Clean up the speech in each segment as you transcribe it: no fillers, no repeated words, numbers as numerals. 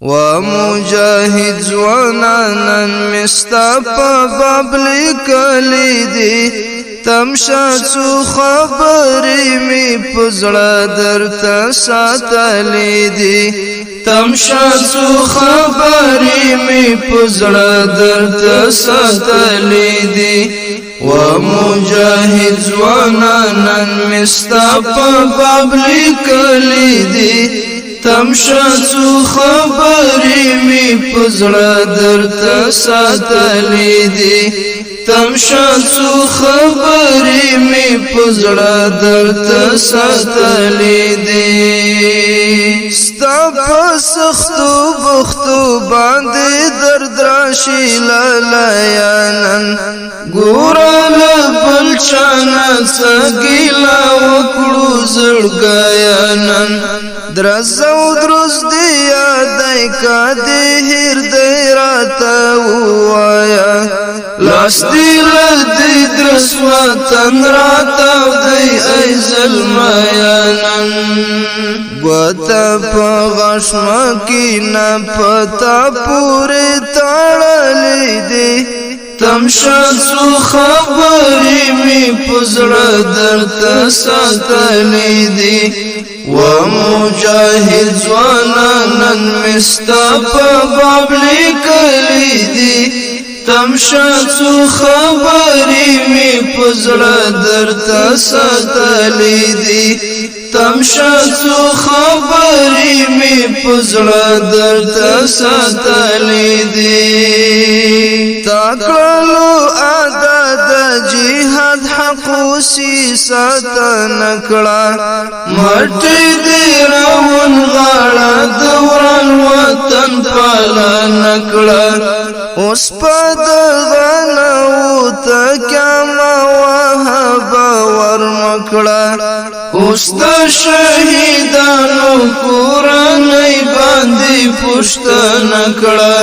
ومجاهد ځوانان مستا په باب لیکلي دي تمشه څو خبرې مې په زړه درته ساتلې دي تمشه څو خبرې مې په زړه درته ساتلې دي ومجاهد ځوانان مستا په باب لیکلي دي تمشه څو خبرې مې په زړه درته ساتلې دي تمشه څو خبرې مې په زړه درته ساتلې دي ستا په سختو بختو باندې درد راشي لالیانن ګوره له بل چا نه څه ګیله وکړو زړګیانن درز او دروز دی یادای کا دی هیر دی راتا ووایا لاس دی لدی درس وطن راتا دی ای ظلمیانن گوتا پا غشما کی نا پتا پوری تاڑلی دی تمشه څو خبرې مې په زړه درته ساتلې دي ومجاهد ځوانان مې ستا په باب لیکلي دي تمشه څو خبرې مې په زړه درته ساتلې دي تمشه څو خبرې مې په زړه درته ساتلې دي تاکلو ادا د جهاد حق وسی ساتن کړه مټې دې راون غاړه دوران وطن پالن کړه اوس په دغنو ته کما وهب ورمکړه اوس د شهیدانو کورنۍ باندې پوښتنه کړه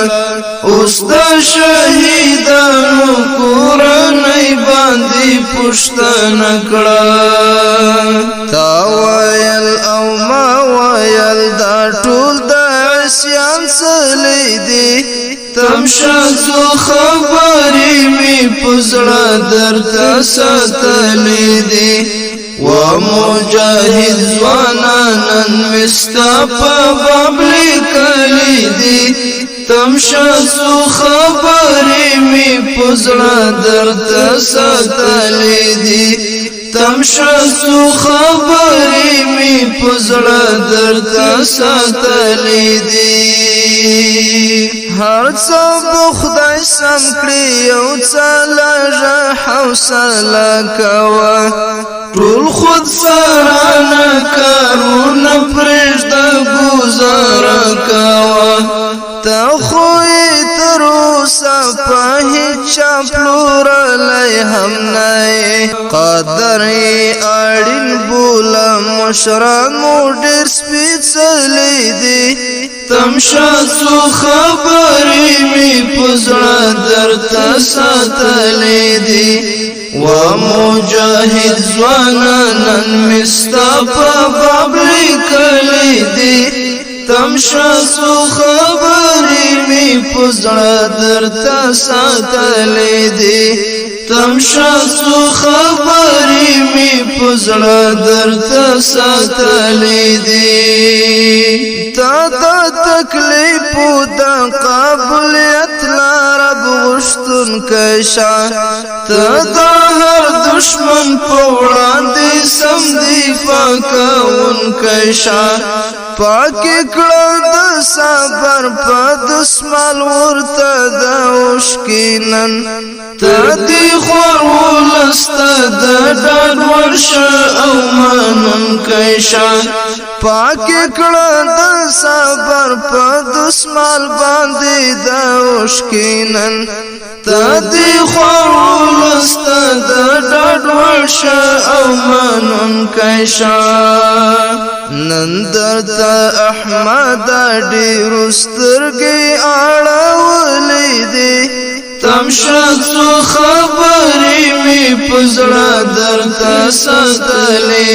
اوس د شهیدانو کورنۍ باندې پوښتنه کړه تا ویل او ما ویل دا ټول د عصیان څلی دي تمشه څو خبرې مې په زړه درته ساتلې دي ومجاهد ځوانان مې ستا په باب لیکلي دي تمشه څو خبرې مې په زړه درته ساتلې دي تمشه څو خبرې مې په زړه درته ساتلې دي هر څه به خدای سم کړي یو څه لږه حوصله کوه ټول خود سرانه کارونه پرېږده ګوزاره کوه ته خو یې تر اوسه په هېچا پلورلی هم نه یې قدر یې اړین بوله مشرانو ډېر سپېڅلي دي تمشه څو خبرې مې په زړه درته ساتلې دي ومجاهد ځوانان مې ستا په باب لیکلي دي تمشه څو خبرې مې په زړه درته ساتلې دي تمشه څو خبرې مې په زړه درته ساتلې دي تا د تکلیفو د قابلیت لرب غوښتونکی شه ته د هر دشمن په وړاندې سم دفاع کوونکی شه پاکی کړه د صبر په دسمال ورته د اوښکینن ته دې خور ولسته د ډاډ ورشه او منونکی شه پاکی کړه د صبر په دسمال باندې د اوښکینن ته دې خور ولسته د ډاډ ورشه او منونکی شه نن درته احمد ډېرو سترګې اړولې دي تمشه څو خبرې مې په زړه درته ساتلې